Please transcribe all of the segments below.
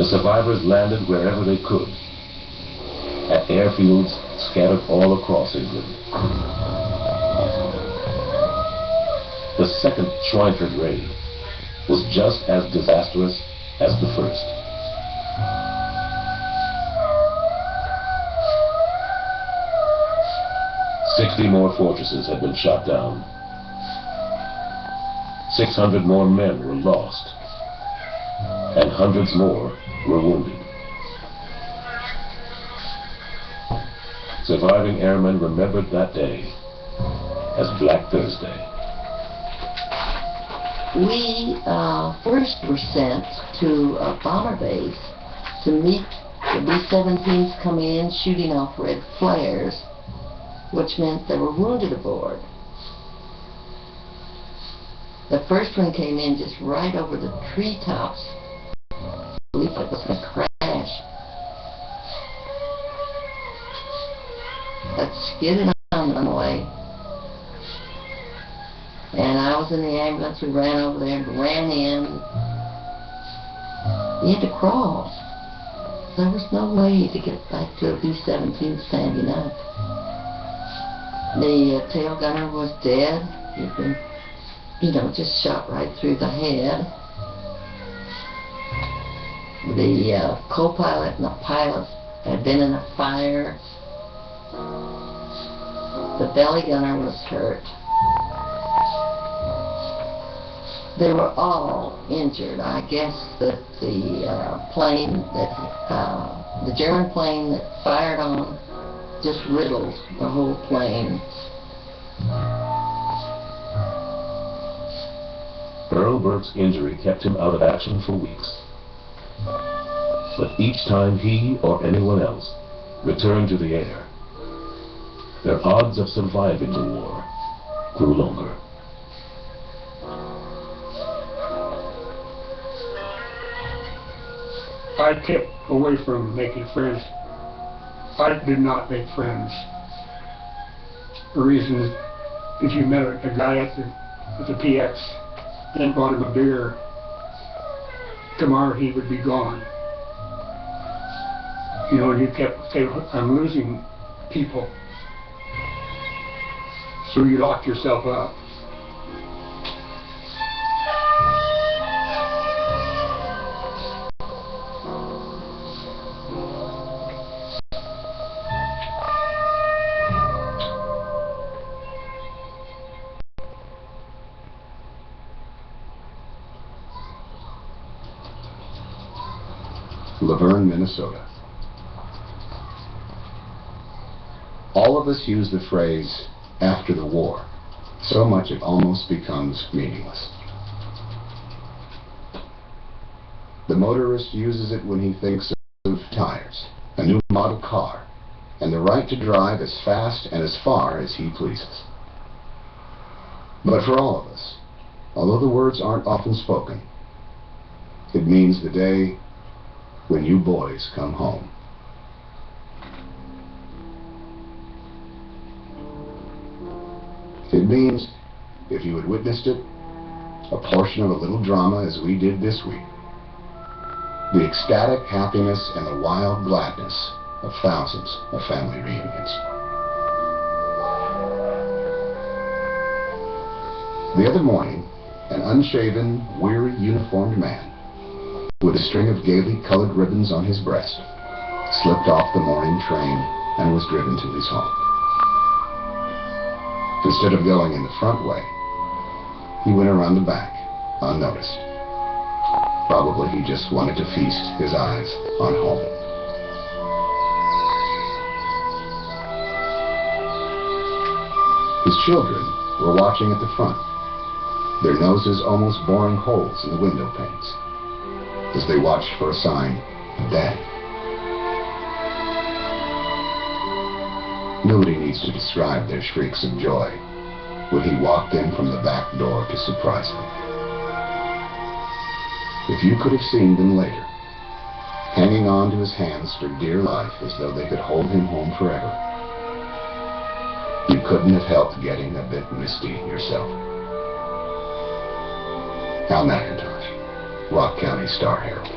survivors landed wherever they could, at airfields scattered all across England. The second Schweinfurt raid was just as disastrous as the first. "60 more fortresses had been shot down. 600 more men were lost, and hundreds more were wounded." Surviving airmen remembered that day as Black Thursday. We first were sent to a bomber base to meet the B-17s coming in, shooting off red flares, which meant there were wounded aboard. The first one came in just right over the treetops. I believe it was going to crash. That skidded on the runway. And I was in the ambulance. We ran over there and ran in. You had to crawl. There was no way to get back to a B-17 standing up. The tail gunner was dead. He'd been, just shot right through the head. The co-pilot and the pilot had been in a fire. The belly gunner was hurt. They were all injured. I guess that the plane the German plane that fired on just riddled the whole plane. Earl Burke's injury kept him out of action for weeks. But each time he or anyone else returned to the air, their odds of surviving the war grew longer. I kept away from making friends. I did not make friends. The reason is, if you met a guy at the PX and bought him a beer, tomorrow he would be gone. And you kept saying, "I'm losing people." So you locked yourself up. Laverne, Minnesota. All of us use the phrase, "after the war," so much it almost becomes meaningless. The motorist uses it when he thinks of tires, a new model car, and the right to drive as fast and as far as he pleases. But for all of us, although the words aren't often spoken, it means the day when you boys come home. It means, if you had witnessed it, a portion of a little drama as we did this week, the ecstatic happiness and the wild gladness of thousands of family reunions. The other morning, an unshaven, weary, uniformed man with a string of gaily colored ribbons on his breast slipped off the morning train and was driven to his home. Instead of going in the front way, he went around the back, unnoticed. Probably he just wanted to feast his eyes on home. His children were watching at the front, their noses almost boring holes in the window panes, as they watched for a sign of Daddy. Nobody needs to describe their shrieks of joy when he walked in from the back door to surprise them. If you could have seen them later, hanging on to his hands for dear life as though they could hold him home forever, you couldn't have helped getting a bit misty yourself. Al McIntosh, Rock County Star Herald.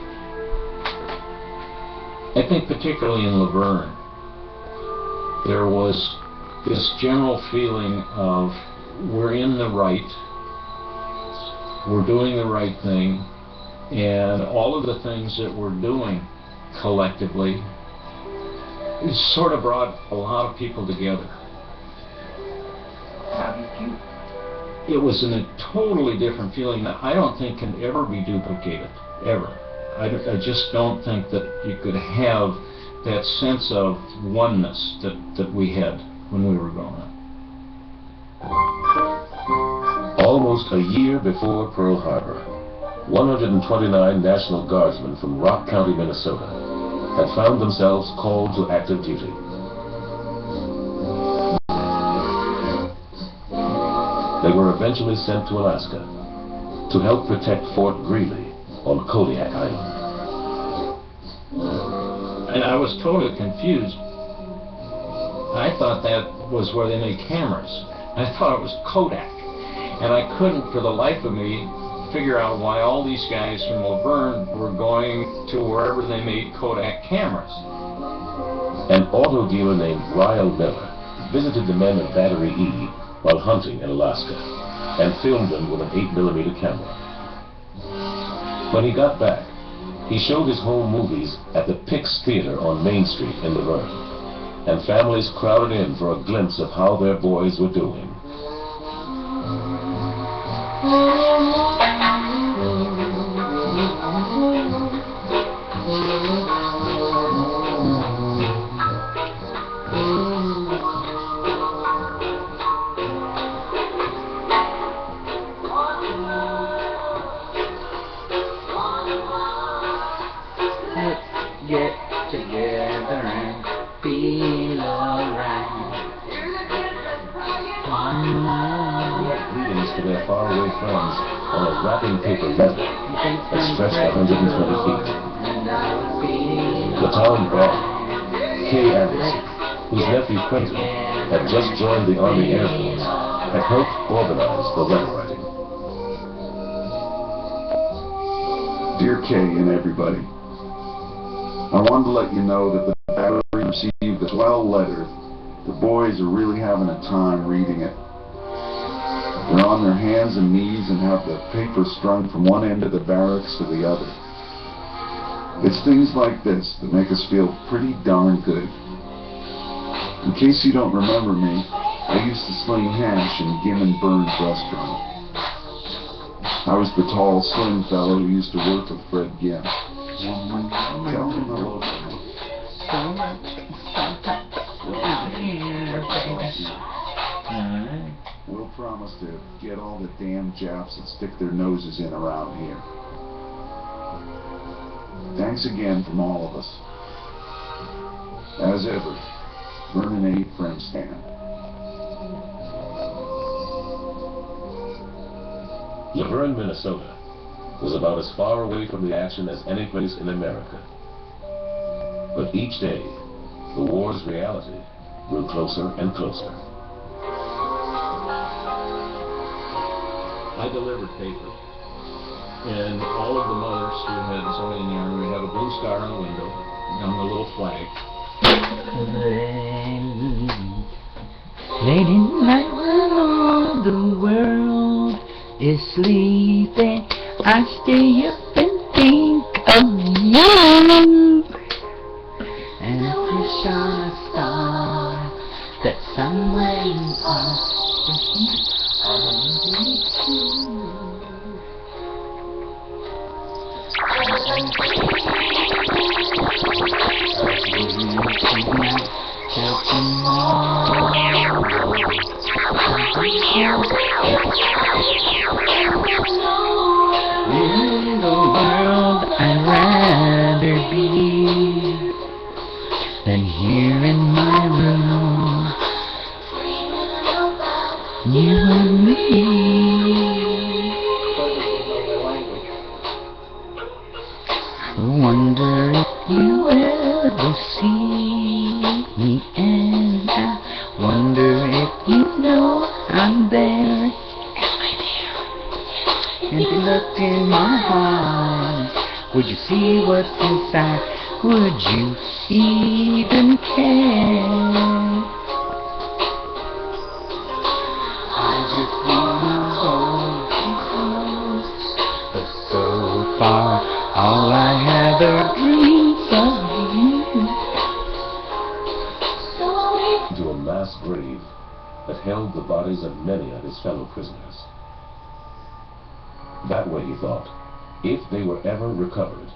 I think particularly in Laverne, there was this general feeling of we're in the right, we're doing the right thing, and all of the things that we're doing collectively, it sort of brought a lot of people together. How did you? It was a totally different feeling that I don't think can ever be duplicated, ever. I just don't think that you could have that sense of oneness that we had when we were growing up. Almost a year before Pearl Harbor, 129 National Guardsmen from Rock County, Minnesota, had found themselves called to active duty. They were eventually sent to Alaska to help protect Fort Greely on Kodiak Island. And I was totally confused. I thought that was where they made cameras. I thought it was Kodak. And I couldn't, for the life of me, figure out why all these guys from Laverne were going to wherever they made Kodak cameras. An auto dealer named Ryle Miller visited the men of Battery E while hunting in Alaska and filmed them with an 8mm camera. When he got back, he showed his home movies at the Pix Theater on Main Street in Laverne, and families crowded in for a glimpse of how their boys were doing. Get together and feel alright. Greetings to their faraway friends on a wrapping paper letter that stretched 120 feet. The town guard, Kay Anderson, whose nephew Quentin had just joined the Army Air Force, had helped organize the letter writing. Dear Kay and everybody, I wanted to let you know that the battery received the 12 letter. The boys are really having a time reading it. They're on their hands and knees and have the paper strung from one end of the barracks to the other. It's things like this that make us feel pretty darn good. In case you don't remember me, I used to sling hash in Gim and Burns restaurant. I was the tall, slim fellow who used to work with Fred Gim. Tell him hello. We'll promise to get all the damn Japs that stick their noses in around here. Thanks again from all of us. As ever, Vernon A. from Stan. Laverne, Minnesota was about as far away from the action as any place in America. But each day, the war's reality grew closer and closer. I delivered paper, and all of the mothers who had somebody in the army would have a blue star on the window, on the little flag. Late in night when all the world is sleeping, I stay up and think of you. And if you shine a star that somewhere you are, I'll be too. In the world I'd rather be than here in my room, you and me. I wonder if you ever see me, and I wonder if you know I'm there. And if you looked in my heart, would you see what's inside? Would you even care. I just wanna hold you close, but so far all I have are dreams of you. To a mass grave that held the bodies of many of his fellow prisoners. That way, he thought, if they were ever recovered,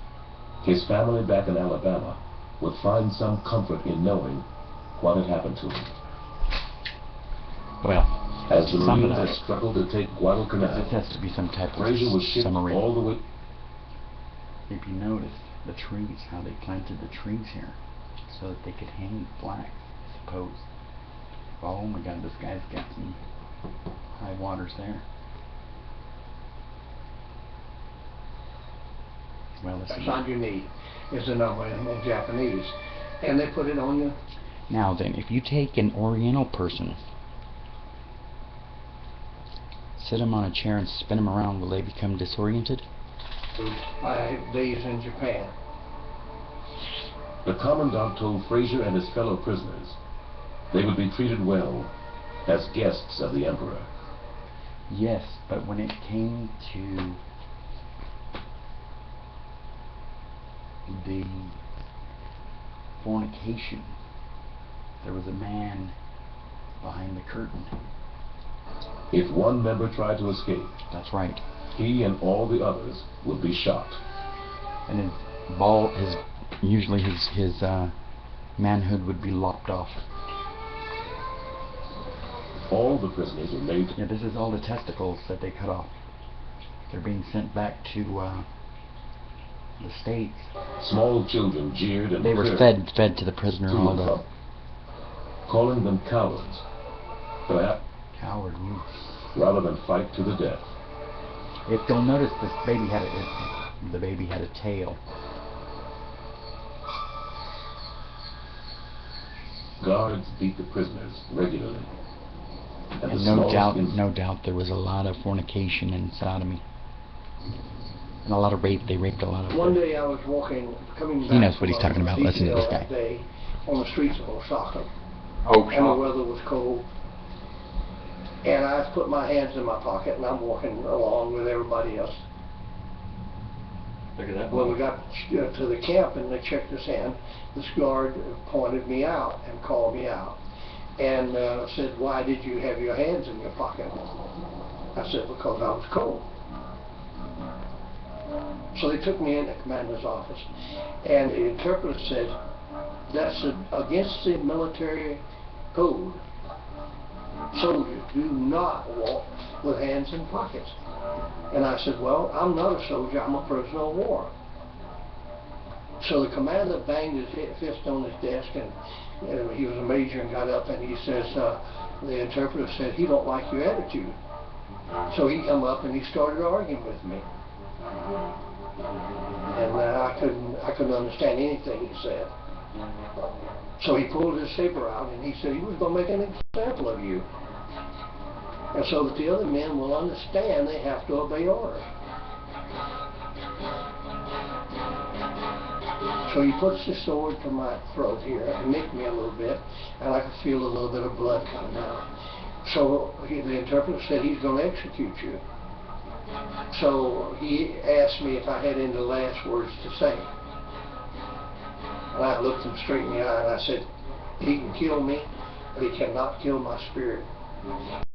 his family back in Alabama would find some comfort in knowing what had happened to him. Well, As the some of Marines had that, struggled to take Guadalcanal, this has to be some type of Frazier was shipped summary. all the way. If you notice the trees, how they planted the trees here, so that they could hang flags, I suppose. Oh my God, this guy's got some high waters there. Well, let's That's see. on your knee is the number in Japanese. And they put it on you. Now then, if you take an Oriental person, sit them on a chair and spin them around, will they become disoriented? 5 days in Japan. The commandant told Frazier and his fellow prisoners they would be treated well as guests of the emperor. Yes, but when it came to the fornication, there was a man behind the curtain. If one member tried to escape, That's right. he and all the others would be shot. And usually his manhood would be lopped off. All the prisoners were made. Yeah, this is all the testicles that they cut off. They're being sent back to the States. Small children jeered and They were cursed fed to the prisoner to all and the from, calling them cowards, coward. rather than fight to the death. If you'll notice, the baby had a tail. Guards beat the prisoners regularly. And And the no smallest doubt there was a lot of fornication and sodomy. And a lot of rape. They raped a lot of One them. day I was coming back. He knows what he's from talking about. Listen to this detail guy. that day on the streets of Osaka. Oh, And the weather was cold. And I put my hands in my pocket and I'm walking along with everybody else. Look at that. When we got to the camp and they checked us in, this guard pointed me out and called me out and said, "Why did you have your hands in your pocket?" I said, "Because I was cold." So they took me in the commander's office and the interpreter said, "That's against the military code. Soldiers do not walk with hands in pockets." And I said, "Well, I'm not a soldier, I'm a prisoner of war." So the commander banged his fist on his desk, and he was a major, and got up and he says, the interpreter said, "He don't like your attitude." So he come up and he started arguing with me. And I couldn't understand anything he said. So he pulled his saber out and he said he was going to make an example of you. And so that the other men will understand they have to obey orders. So he puts the sword to my throat here and nicked me a little bit, and I could feel a little bit of blood coming out. So the interpreter said he's going to execute you. So he asked me if I had any last words to say. And I looked him straight in the eye and I said, "He can kill me, but he cannot kill my spirit.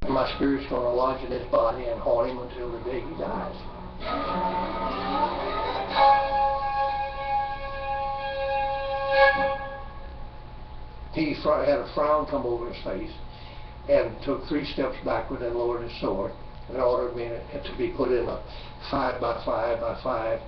And my spirit's going to lodge in his body and haunt him until the day he dies." He had a frown come over his face and took 3 steps backward and lowered his sword and ordered me to be put in a 5 by 5 by 5